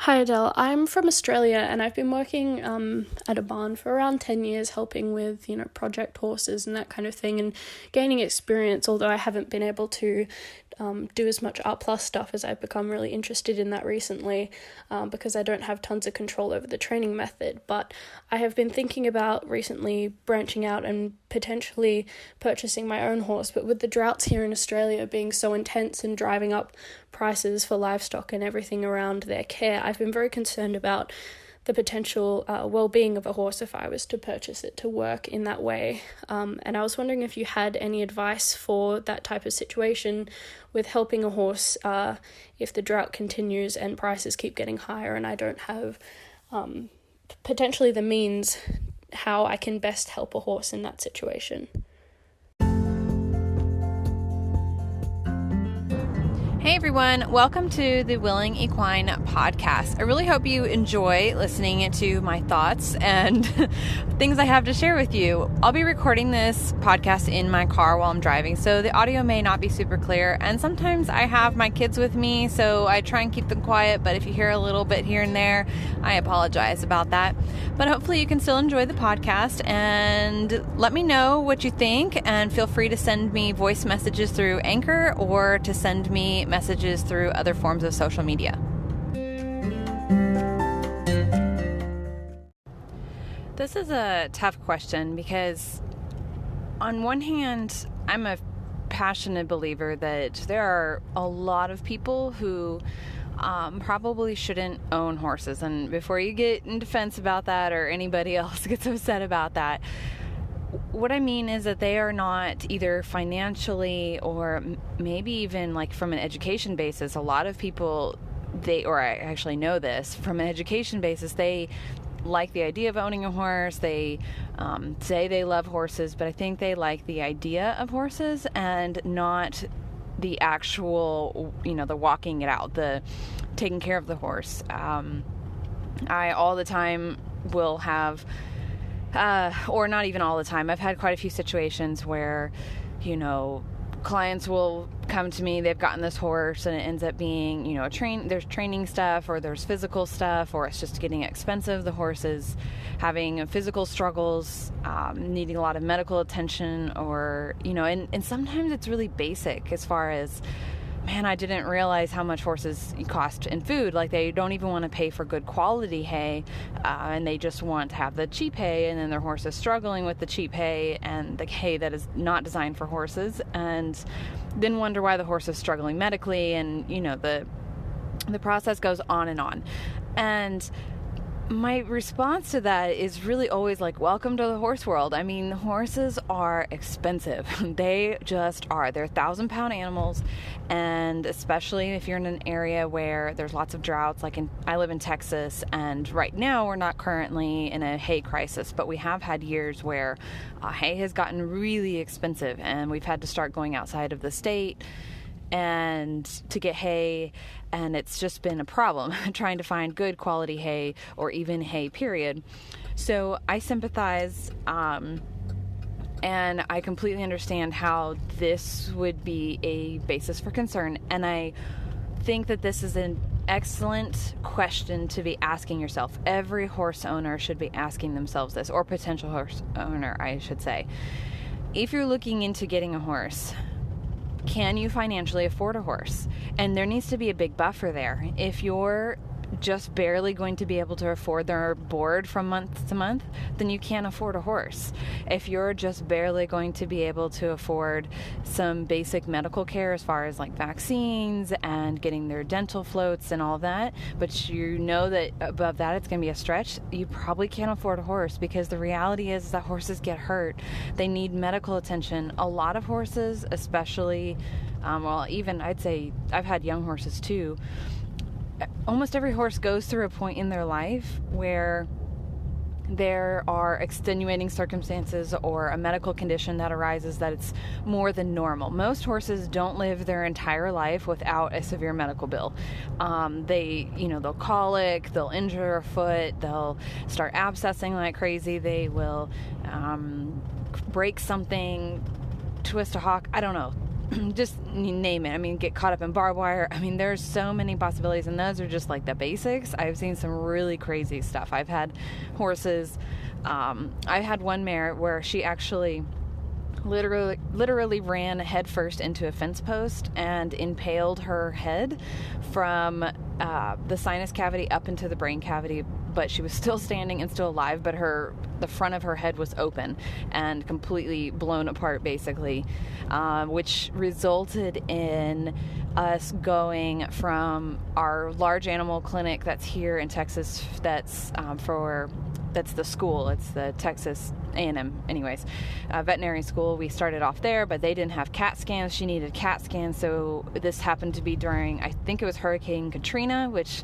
Hi Adele, I'm from Australia and I've been working at a barn for around 10 years helping with, project horses and that kind of thing and gaining experience, although I haven't been able to do as much Art Plus stuff as I've become really interested in that recently because I don't have tons of control over the training method. But I have been thinking about recently branching out and potentially purchasing my own horse, but with the droughts here in Australia being so intense and driving up prices for livestock and everything around their care, I've been very concerned about the potential well-being of a horse if I was to purchase it to work in that way. And I was wondering if you had any advice for that type of situation with helping a horse if the drought continues and prices keep getting higher and I don't have potentially the means, how I can best help a horse in that situation. Hey everyone, welcome to the Willing Equine podcast. I really hope you enjoy listening to my thoughts and things I have to share with you. I'll be recording this podcast in my car while I'm driving, so the audio may not be super clear, and sometimes I have my kids with me, so I try and keep them quiet, but if you hear a little bit here and there, I apologize about that. But hopefully you can still enjoy the podcast and let me know what you think, and feel free to send me voice messages through Anchor or to send me messages through other forms of social media. This is a tough question because on one hand, I'm a passionate believer that there are a lot of people who probably shouldn't own horses. And before you get in defense about that or anybody else gets upset about that, what I mean is that they are not either financially or maybe even like from an education basis. A lot of people, I actually know this, from an education basis, they like the idea of owning a horse. They say they love horses, but I think they like the idea of horses and not the actual, the walking it out, the taking care of the horse. I all the time will have or not even all the time. I've had quite a few situations where, clients will come to me, they've gotten this horse and it ends up being, there's training stuff or there's physical stuff or it's just getting expensive. The horse is having physical struggles, needing a lot of medical attention or, and sometimes it's really basic as far as, man, I didn't realize how much horses cost in food. Like they don't even want to pay for good quality hay, and they just want to have the cheap hay, and then their horse is struggling with the cheap hay and the hay that is not designed for horses, and then wonder why the horse is struggling medically, and the process goes on and on. And my response to that is really always like, welcome to the horse world. I mean, horses are expensive. They just are. They're 1,000-pound animals, and especially if you're in an area where there's lots of droughts, I live in Texas, and right now we're not currently in a hay crisis, but we have had years where hay has gotten really expensive, and we've had to start going outside of the state and to get hay, and it's just been a problem trying to find good quality hay or even hay, period. So I sympathize, and I completely understand how this would be a basis for concern, and I think that this is an excellent question to be asking yourself. Every horse owner should be asking themselves this, or potential horse owner, I should say. If you're looking into getting a horse, can you financially afford a horse? And there needs to be a big buffer there. If you're just barely going to be able to afford their board from month to month, then you can't afford a horse. If you're just barely going to be able to afford some basic medical care as far as like vaccines and getting their dental floats and all that, but you know that above that it's going to be a stretch, you probably can't afford a horse, because the reality is that horses get hurt. They need medical attention. A lot of horses, especially, even I'd say I've had young horses too, almost every horse goes through a point in their life where there are extenuating circumstances or a medical condition that arises that it's more than normal. Most horses don't live their entire life without a severe medical bill. They'll colic, they'll injure a foot, they'll start abscessing like crazy, they will break something, twist a hock, I don't know. just name it. I mean, get caught up in barbed wire. I mean, there's so many possibilities, and those are just like the basics. I've seen some really crazy stuff. I've had horses. I had one mare where she actually literally ran headfirst into a fence post and impaled her head from the sinus cavity up into the brain cavity, but she was still standing and still alive, but the front of her head was open and completely blown apart, basically, which resulted in us going from our large animal clinic that's here in Texas, that's the school. It's the Texas A&M, anyways, veterinary school. We started off there, but they didn't have CAT scans. She needed CAT scans, so this happened to be during, I think it was Hurricane Katrina, which,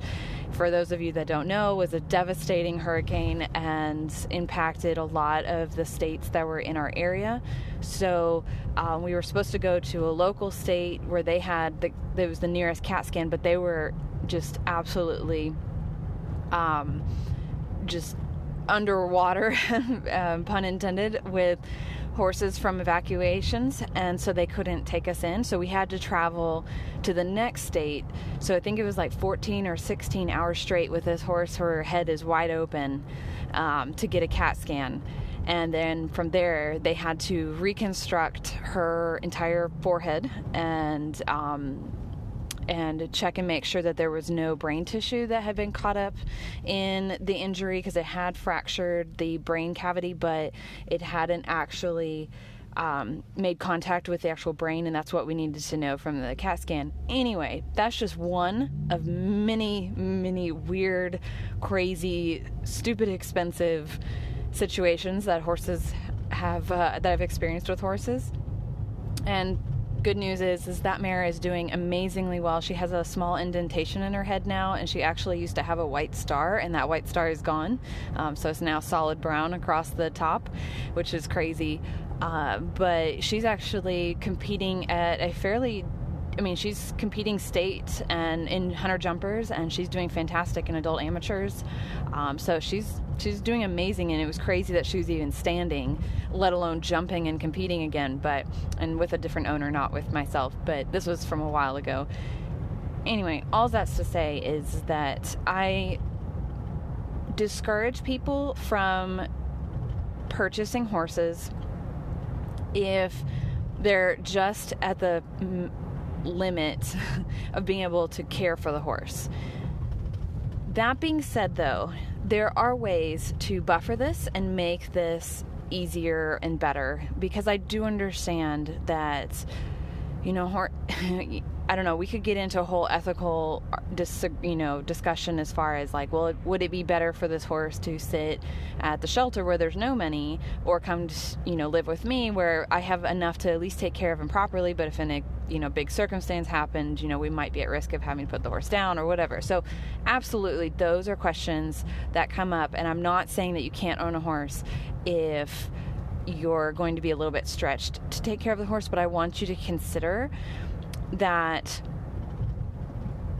for those of you that don't know, was a devastating hurricane and impacted a lot of the states that were in our area. So we were supposed to go to a local state where they had there was the nearest CAT scan, but they were just absolutely just underwater, pun intended, with horses from evacuations, and so they couldn't take us in, so we had to travel to the next state. So I think it was like 14 or 16 hours straight with this horse. Her head is wide open, to get a CAT scan, and then from there they had to reconstruct her entire forehead and check and make sure that there was no brain tissue that had been caught up in the injury, because it had fractured the brain cavity, but it hadn't actually made contact with the actual brain, and that's what we needed to know from the CAT scan. Anyway, that's just one of many, many weird, crazy, stupid, expensive situations that horses have, that I've experienced with horses. And good news is that mare is doing amazingly well. She has a small indentation in her head now, and she actually used to have a white star, and that white star is gone. So it's now solid brown across the top, which is crazy. But she's actually competing at a she's competing state and in hunter jumpers, and she's doing fantastic in adult amateurs. So she's doing amazing, and it was crazy that she was even standing, let alone jumping and competing again, and with a different owner, not with myself, but this was from a while ago. Anyway, all that's to say is that I discourage people from purchasing horses if they're just at the limit of being able to care for the horse. That being said, though, there are ways to buffer this and make this easier and better, because I do understand that, I don't know, we could get into a whole ethical discussion as far as like, well, would it be better for this horse to sit at the shelter where there's no money, or come live with me where I have enough to at least take care of him properly, but if in a big circumstance happened, we might be at risk of having to put the horse down or whatever. So absolutely, those are questions that come up, and I'm not saying that you can't own a horse if you're going to be a little bit stretched to take care of the horse, but I want you to consider that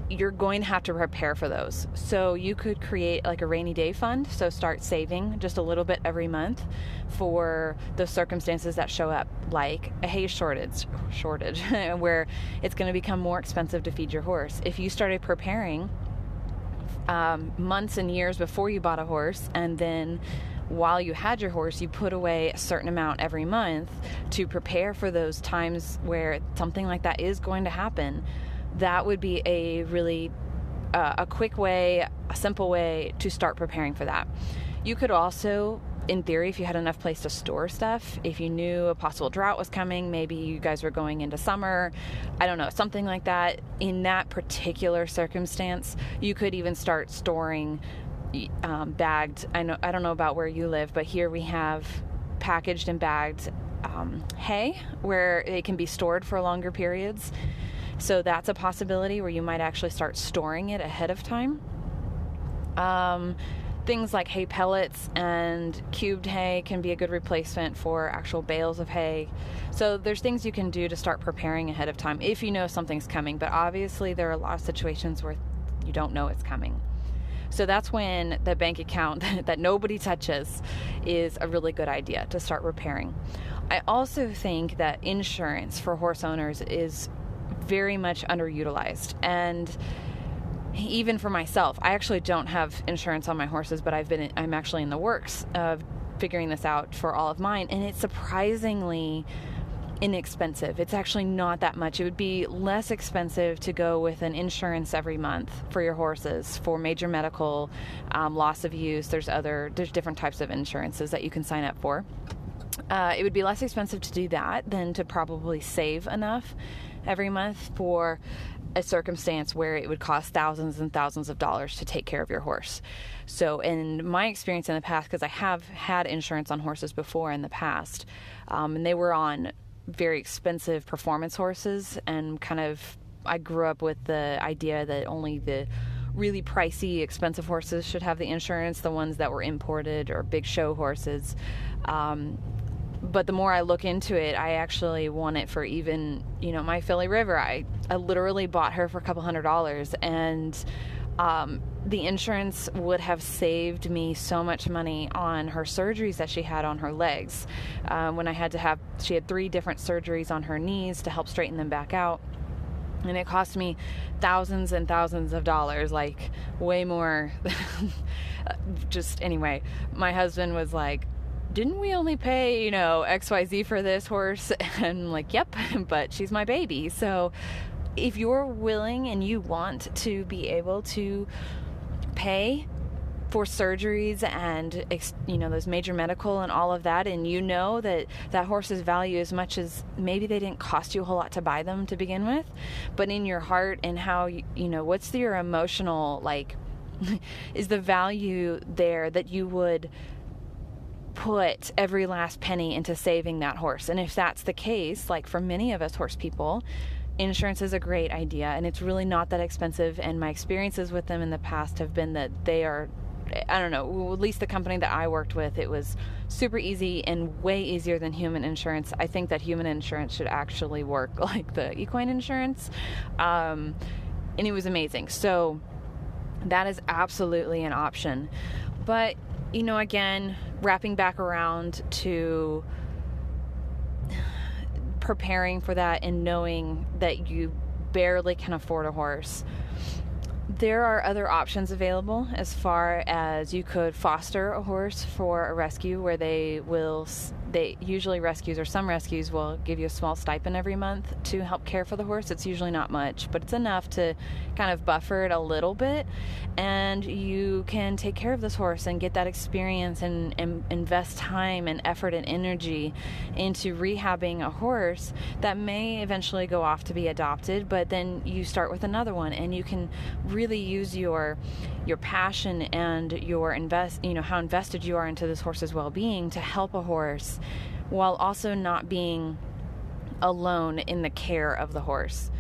you're going to have to prepare for those. So you could create like a rainy day fund. So start saving just a little bit every month for those circumstances that show up, like a hay shortage where it's going to become more expensive to feed your horse. If you started preparing months and years before you bought a horse, and then while you had your horse, you put away a certain amount every month to prepare for those times where something like that is going to happen, that would be a really a quick way, a simple way to start preparing for that. You could also, in theory, if you had enough place to store stuff, if you knew a possible drought was coming, maybe you guys were going into summer, I don't know, something like that, in that particular circumstance, you could even start storing bagged, I don't know about where you live, but here we have packaged and bagged hay where it can be stored for longer periods. So that's a possibility where you might actually start storing it ahead of time. Things like hay pellets and cubed hay can be a good replacement for actual bales of hay. So there's things you can do to start preparing ahead of time if you know something's coming, but obviously there are a lot of situations where you don't know it's coming. So that's when the bank account that nobody touches is a really good idea to start repairing. I also think that insurance for horse owners is very much underutilized. And even for myself, I actually don't have insurance on my horses, but I'm actually in the works of figuring this out for all of mine, and it's surprisingly inexpensive. It's actually not that much. It would be less expensive to go with an insurance every month for your horses for major medical, loss of use. There's different types of insurances that you can sign up for. It would be less expensive to do that than to probably save enough every month for a circumstance where it would cost thousands and thousands of dollars to take care of your horse. So in my experience in the past, because I have had insurance on horses before in the past, and they were on very expensive performance horses, and I grew up with the idea that only the really pricey, expensive horses should have the insurance, the ones that were imported or big show horses. But the more I look into it, I actually want it for even, my Filly River. I literally bought her for a couple $100s, and the insurance would have saved me so much money on her surgeries that she had on her legs. She had 3 different surgeries on her knees to help straighten them back out. And it cost me thousands and thousands of dollars, like way more. Anyway, my husband was like, didn't we only pay, XYZ for this horse? And I'm like, yep, but she's my baby. So if you're willing and you want to be able to pay for surgeries and, those major medical and all of that, and that horse's value, as much as maybe they didn't cost you a whole lot to buy them to begin with, but in your heart and how, what's your emotional, is the value there that you would put every last penny into saving that horse? And if that's the case, like for many of us horse people, insurance is a great idea, and it's really not that expensive. And my experiences with them in the past have been that they are, I don't know, at least the company that I worked with, it was super easy and way easier than human insurance. I think that human insurance should actually work like the equine insurance. And it was amazing. So that is absolutely an option. But, again, wrapping back around to preparing for that and knowing that you barely can afford a horse, there are other options available, as far as you could foster a horse for a rescue, where some rescues will give you a small stipend every month to help care for the horse. It's usually not much, but it's enough to kind of buffer it a little bit, and you can take care of this horse and get that experience and invest time and effort and energy into rehabbing a horse that may eventually go off to be adopted, but then you start with another one, and you can really use your passion and how invested you are into this horse's well-being to help a horse, while also not being alone in the care of the horse.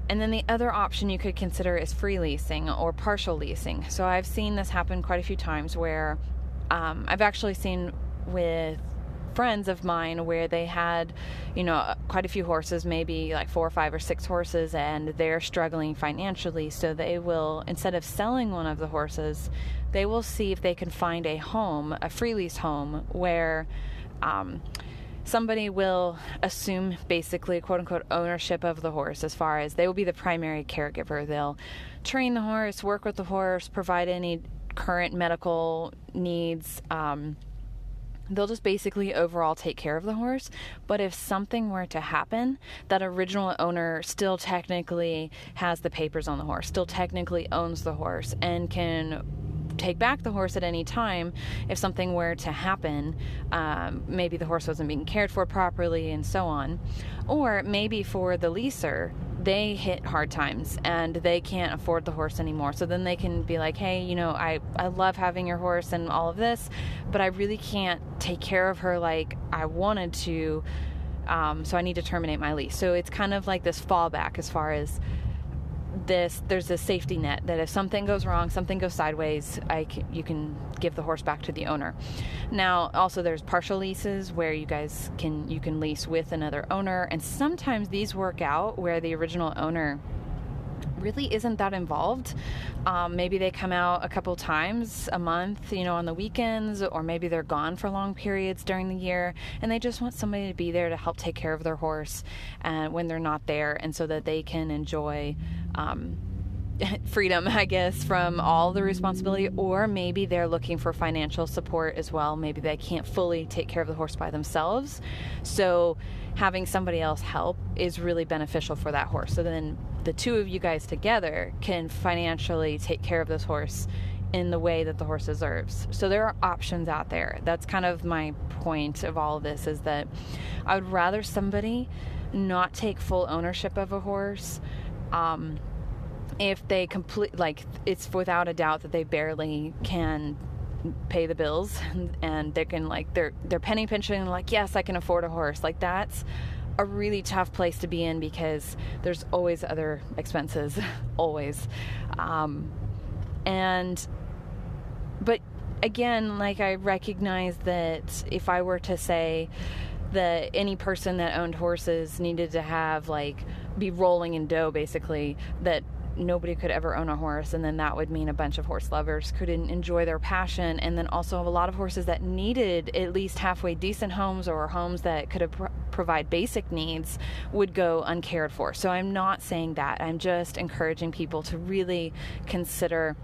And then the other option you could consider is free leasing or partial leasing. So I've seen this happen quite a few times, where I've actually seen with friends of mine where they had, quite a few horses, maybe like 4 or 5 or 6 horses, and they're struggling financially. So they will, instead of selling one of the horses, they will see if they can find a home, a free lease home, where somebody will assume basically quote unquote ownership of the horse, as far as they will be the primary caregiver. They'll train the horse, work with the horse, provide any current medical needs. They'll just basically overall take care of the horse. But if something were to happen, that original owner still technically has the papers on the horse, still technically owns the horse, and can take back the horse at any time if something were to happen. Maybe the horse wasn't being cared for properly and so on. Or maybe for the leaser, they hit hard times and they can't afford the horse anymore. So then they can be like, hey, I love having your horse and all of this, but I really can't take care of her like I wanted to, so I need to terminate my lease. So it's kind of like this fallback, as far as there's a safety net that if something goes wrong, something goes sideways, you can give the horse back to the owner. Now, also there's partial leases where you can lease with another owner, and sometimes these work out where the original owner really isn't that involved. Maybe they come out a couple times a month, on the weekends, or maybe they're gone for long periods during the year, and they just want somebody to be there to help take care of their horse when they're not there, and so that they can enjoy freedom, I guess, from all the responsibility. Or maybe they're looking for financial support as well. Maybe they can't fully take care of the horse by themselves, so having somebody else help is really beneficial for that horse. So then the two of you guys together can financially take care of this horse in the way that the horse deserves. So there are options out there. That's kind of my point of all of this, is that I would rather somebody not take full ownership of a horse if they it's without a doubt that they barely can pay the bills, and they can they're penny pinching, yes, I can afford a horse. That's a really tough place to be in, because there's always other expenses, always. But again, I recognize that if I were to say that any person that owned horses needed to have be rolling in dough, basically, that nobody could ever own a horse, and then that would mean a bunch of horse lovers couldn't enjoy their passion, and then also a lot of horses that needed at least halfway decent homes, or homes that could provide basic needs, would go uncared for. So I'm not saying that. I'm just encouraging people to really consider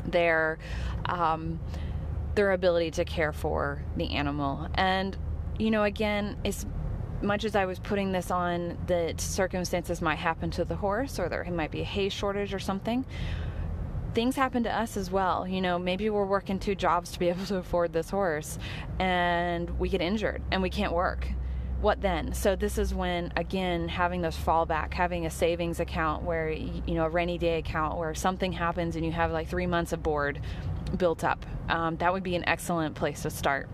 their ability to care for the animal. And again, it's much as I was putting this on that circumstances might happen to the horse, or there might be a hay shortage or something, things happen to us as well. Maybe we're working 2 jobs to be able to afford this horse, and we get injured and we can't work. What then? So this is when, again, having those fallback, having a savings account where, a rainy day account where something happens and you have 3 months of board built up, that would be an excellent place to start.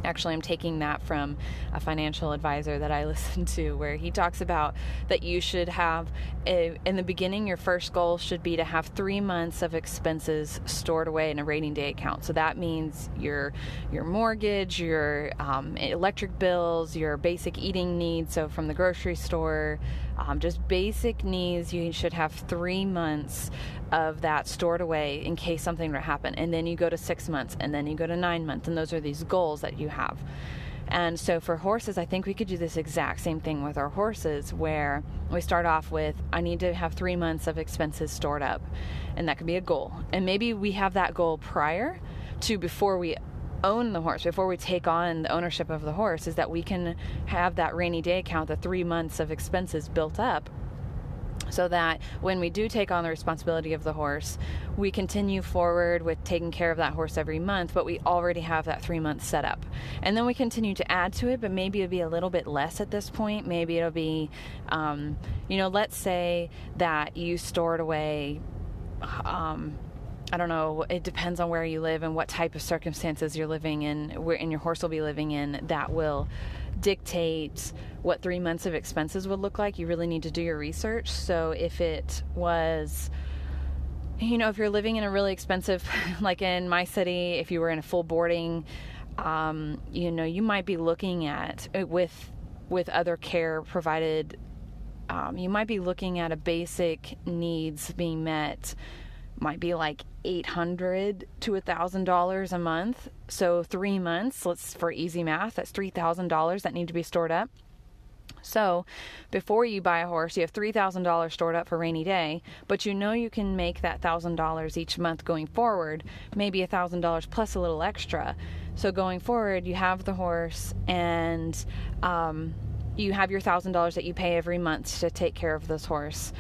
Actually, I'm taking that from a financial advisor that I listen to, where he talks about that you should have, in the beginning, your first goal should be to have 3 months of expenses stored away in a rainy day account. So that means your mortgage, your electric bills, your basic eating needs, so from the grocery store, just basic needs. You should have 3 months of that stored away in case something were to happen. And then you go to 6 months, and then you go to 9 months, and those are these goals that you have. And so for horses, I think we could do this exact same thing with our horses, where we start off with, I need to have 3 months of expenses stored up, and that could be a goal. And maybe we have that goal prior to before we own the horse, before we take on the ownership of the horse, is that we can have that rainy day account, the 3 months of expenses built up, so that when we do take on the responsibility of the horse, we continue forward with taking care of that horse every month, but we already have that 3 months set up. And then we continue to add to it, but maybe it'll be a little bit less at this point. Maybe it'll be, let's say that you stored away, I don't know, it depends on where you live and what type of circumstances you're living in, and your horse will be living in, that will dictate what 3 months of expenses would look like. You really need to do your research. So if it was, if you're living in a really expensive, like in my city, if you were in a full boarding, you might be looking at, with other care provided, you might be looking at a basic needs being met, might be $800 to $1,000 a month. So 3 months, for easy math, that's $3,000 that need to be stored up. So before you buy a horse, you have $3,000 stored up for rainy day, but you can make that $1,000 each month going forward, maybe $1,000 plus a little extra. So going forward, you have the horse, and you have your $1,000 that you pay every month to take care of this horse.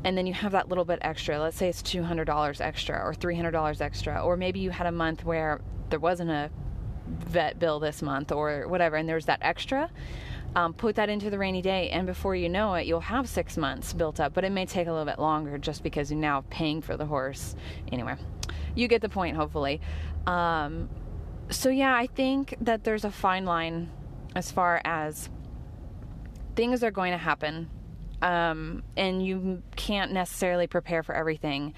And then you have that little bit extra. Let's say it's $200 extra or $300 extra, or maybe you had a month where there wasn't a vet bill this month or whatever, and there's that extra. Put that into the rainy day, and before you know it, you'll have 6 months built up, but it may take a little bit longer just because you're now paying for the horse. Anyway, you get the point, hopefully. So yeah, I think that there's a fine line as far as things are going to happen. And you can't necessarily prepare for everything.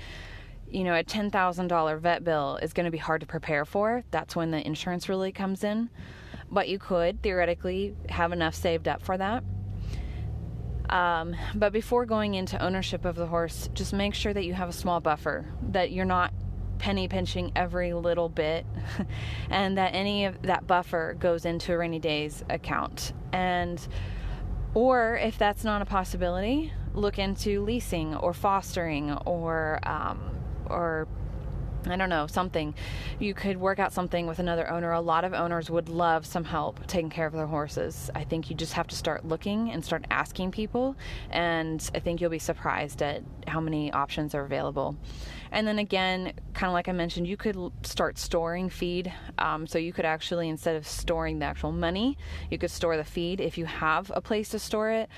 A $10,000 vet bill is going to be hard to prepare for. That's when the insurance really comes in. But you could theoretically have enough saved up for that. But before going into ownership of the horse, just make sure that you have a small buffer, that you're not penny pinching every little bit, and that any of that buffer goes into a rainy days account. Or if that's not a possibility, look into leasing or fostering or I don't know, something. You could work out something with another owner. A lot of owners would love some help taking care of their horses. I think you just have to start looking and start asking people, and I think you'll be surprised at how many options are available. And then again, kind of like I mentioned, you could start storing feed. So you could actually, instead of storing the actual money, you could store the feed if you have a place to store it.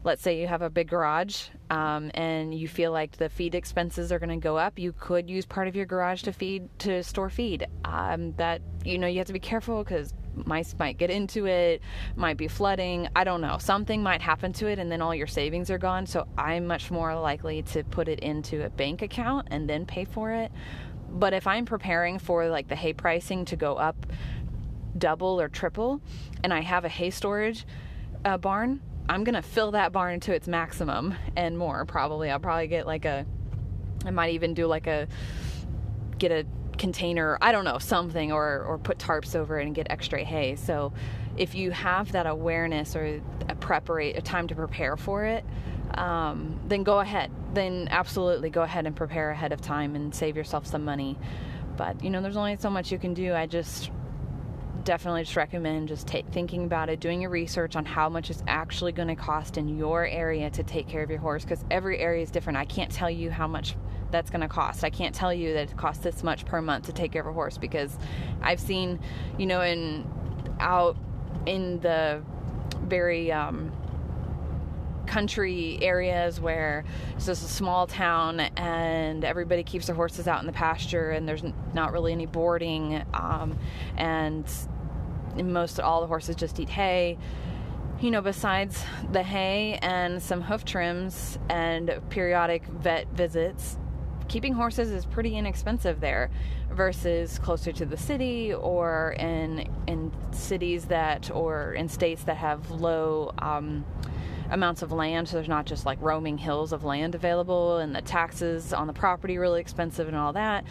Let's say you have a big garage and you feel like the feed expenses are going to go up. You could use part of your garage to store feed. That, you have to be careful because mice might get into it, might be flooding. I don't know. Something might happen to it and then all your savings are gone. So I'm much more likely to put it into a bank account and then pay for it. But if I'm preparing for like the hay pricing to go up double or triple and I have a hay storage barn, I'm going to fill that barn to its maximum and more, probably. I'll probably get I might even do get a container, I don't know, something, or put tarps over it and get extra hay. So if you have that awareness or a time to prepare for it, then go ahead. Then absolutely go ahead and prepare ahead of time and save yourself some money. But, there's only so much you can do. I definitely just recommend thinking about it, doing your research on how much it's actually going to cost in your area to take care of your horse, because every area is different. I can't tell you how much that's going to cost. I can't tell you that it costs this much per month to take care of a horse, because I've seen, out in the very country areas where it's just a small town and everybody keeps their horses out in the pasture and there's not really any boarding, and most all the horses just eat hay. Besides the hay and some hoof trims and periodic vet visits, keeping horses is pretty inexpensive there versus closer to the city or in cities or in states that have low amounts of land. So there's not just like roaming hills of land available, and the taxes on the property really expensive and all that.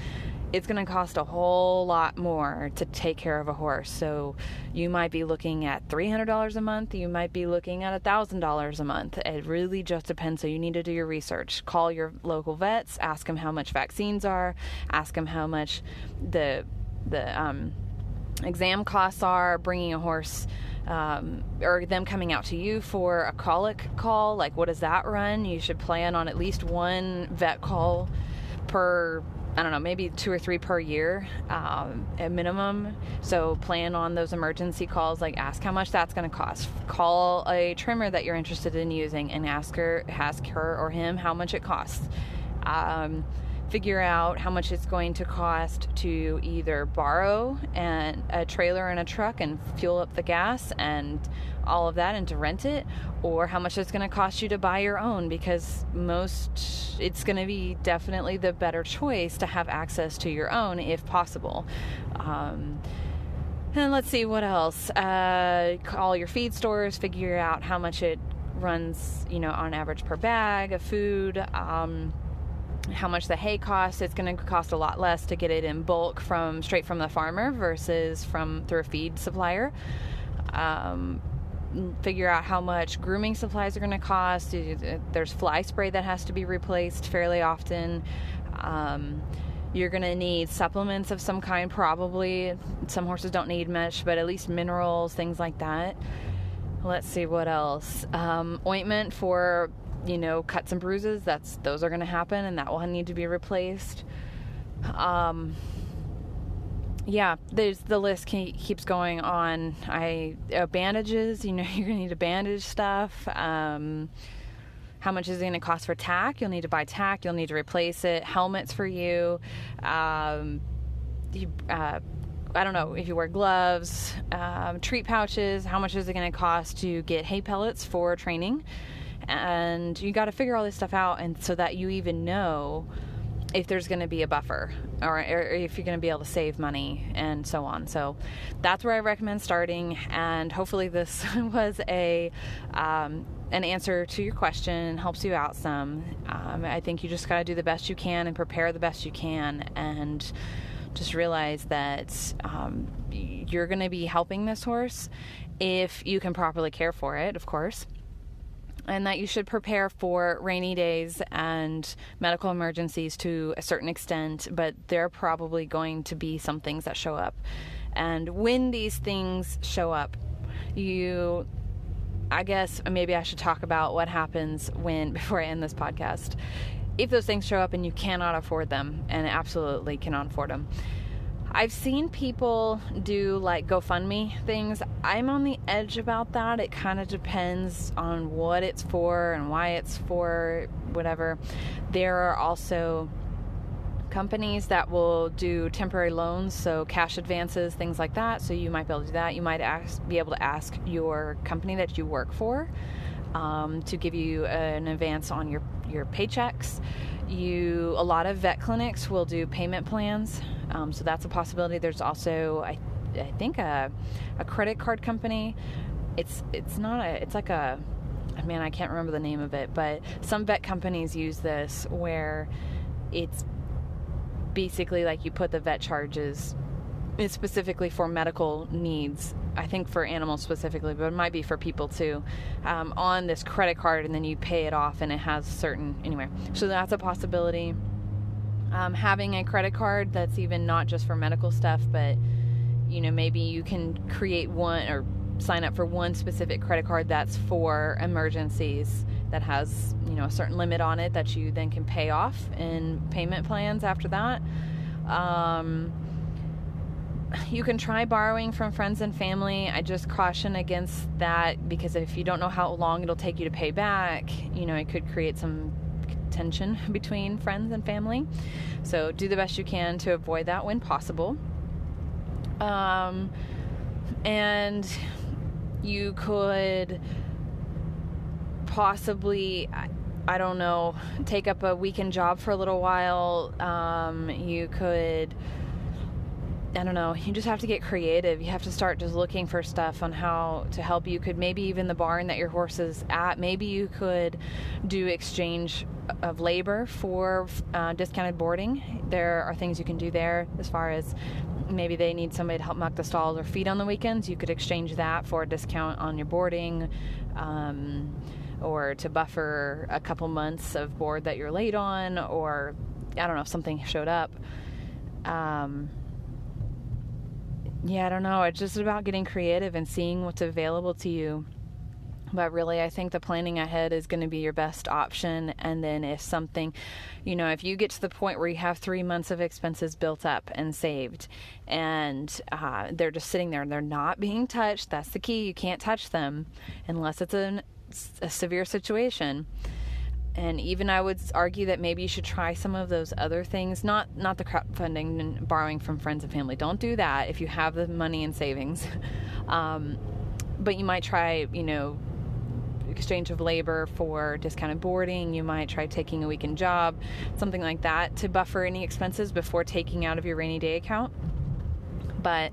It's going to cost a whole lot more to take care of a horse. So you might be looking at $300 a month. You might be looking at $1,000 a month. It really just depends. So you need to do your research. Call your local vets. Ask them how much vaccines are. Ask them how much the exam costs are. Bringing a horse, or them coming out to you for a colic call. Like, what does that run? You should plan on at least one vet call per, I don't know, maybe 2 or 3 per year at minimum. So plan on those emergency calls. Like, ask how much that's going to cost. Call a trimmer that you're interested in using and ask her or him how much it costs. Figure out how much it's going to cost to either borrow a trailer and a truck and fuel up the gas and all of that, and to rent it, or how much it's going to cost you to buy your own, because it's going to be definitely the better choice to have access to your own if possible. And let's see what else. Call your feed stores, figure out how much it runs, on average per bag of food. How much the hay costs. It's going to cost a lot less to get it in bulk straight from the farmer versus through a feed supplier. Figure out how much grooming supplies are going to cost. There's fly spray that has to be replaced fairly often. You're going to need supplements of some kind, probably. Some horses don't need much, but at least minerals, things like that. Let's see what else. Ointment for cuts and bruises. Those are going to happen, and that will need to be replaced. The list keeps going on. Bandages, you're going to need to bandage stuff. How much is it going to cost for tack? You'll need to buy tack. You'll need to replace it. Helmets for you. I don't know if you wear gloves. Treat pouches. How much is it going to cost to get hay pellets for training? And you got to figure all this stuff out, and so that you even know if there's going to be a buffer or if you're going to be able to save money and so on. So that's where I recommend starting, and hopefully this was a an answer to your question, helps you out some. I think you just got to do the best you can and prepare the best you can, and just realize that you're going to be helping this horse if you can properly care for it, of course, and that you should prepare for rainy days and medical emergencies to a certain extent, but there are probably going to be some things that show up. And when these things show up, I guess maybe I should talk about what happens before I end this podcast. If those things show up and you cannot afford them, and absolutely cannot afford them. I've seen people do like GoFundMe things. I'm on the edge about that. It kind of depends on what it's for and why it's for, whatever. There are also companies that will do temporary loans, so cash advances, things like that. So you might be able to do that. You might be able to ask your company that you work for to give you an advance on your paychecks. A lot of vet clinics will do payment plans, so that's a possibility. There's also, I think, a credit card company. It's like a, man, I can't remember the name of it, but some vet companies use this where it's basically like you put the vet charges, it's specifically for medical needs, I think for animals specifically, but it might be for people too, on this credit card, and then you pay it off, and it has anyway, so that's a possibility. Having a credit card that's even not just for medical stuff, but maybe you can create one or sign up for one specific credit card that's for emergencies, that has a certain limit on it that you then can pay off in payment plans after that. You can try borrowing from friends and family. I just caution against that, because if you don't know how long it'll take you to pay back, it could create some tension between friends and family. So do the best you can to avoid that when possible. And you could possibly, I don't know, take up a weekend job for a little while. You could, I don't know, you just have to get creative. You have to start just looking for stuff on how to help. You could maybe even the barn that your horse is at, maybe you could do exchange of labor for discounted boarding. There are things you can do there, as far as maybe they need somebody to help muck the stalls or feed on the weekends. You could exchange that for a discount on your boarding, or to buffer a couple months of board that you're late on, or I don't know, if something showed up. I don't know. It's just about getting creative and seeing what's available to you. But really, I think the planning ahead is going to be your best option. And then if something, if you get to the point where you have 3 months of expenses built up and saved, and they're just sitting there and they're not being touched, that's the key. You can't touch them unless it's a severe situation. And even I would argue that maybe you should try some of those other things, not the crowdfunding and borrowing from friends and family. Don't do that if you have the money in savings. But you might try, exchange of labor for discounted boarding. You might try taking a weekend job, something like that, to buffer any expenses before taking out of your rainy day account. But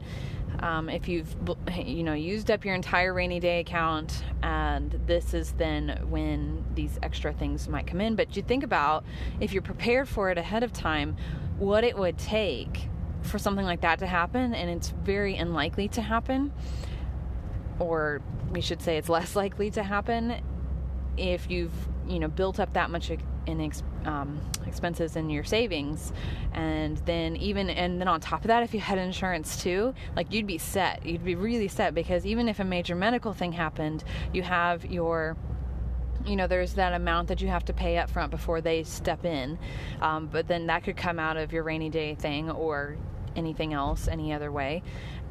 if you've used up your entire rainy day account, and this is then when these extra things might come in. But you think about, if you're prepared for it ahead of time, what it would take for something like that to happen, and it's very unlikely to happen, or we should say it's less likely to happen if you've built up that much in expenses in your savings. And then on top of that, if you had insurance too, like, you'd be really set, because even if a major medical thing happened, you have your, there's that amount that you have to pay up front before they step in, but then that could come out of your rainy day thing or anything else any other way,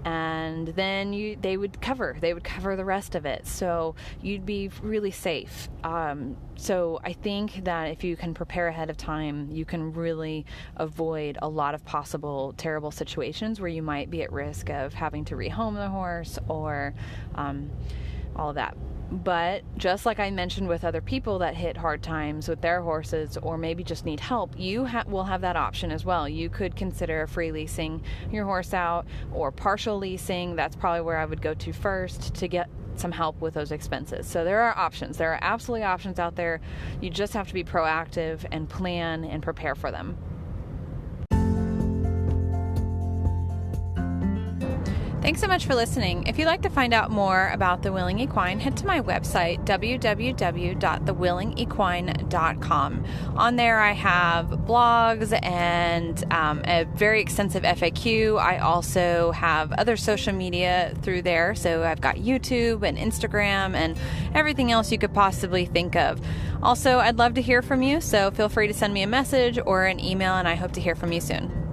and then they would cover the rest of it, so you'd be really safe. So I think that if you can prepare ahead of time, you can really avoid a lot of possible terrible situations where you might be at risk of having to rehome the horse, or all of that. But just like I mentioned with other people that hit hard times with their horses, or maybe just need help, you will have that option as well. You could consider free leasing your horse out, or partial leasing. That's probably where I would go to first to get some help with those expenses. So there are options. There are absolutely options out there. You just have to be proactive and plan and prepare for them. Thanks so much for listening. If you'd like to find out more about The Willing Equine, head to my website, www.thewillingequine.com. On there I have blogs and a very extensive FAQ. I also have other social media through there. So I've got YouTube and Instagram and everything else you could possibly think of. Also, I'd love to hear from you, so feel free to send me a message or an email, and I hope to hear from you soon.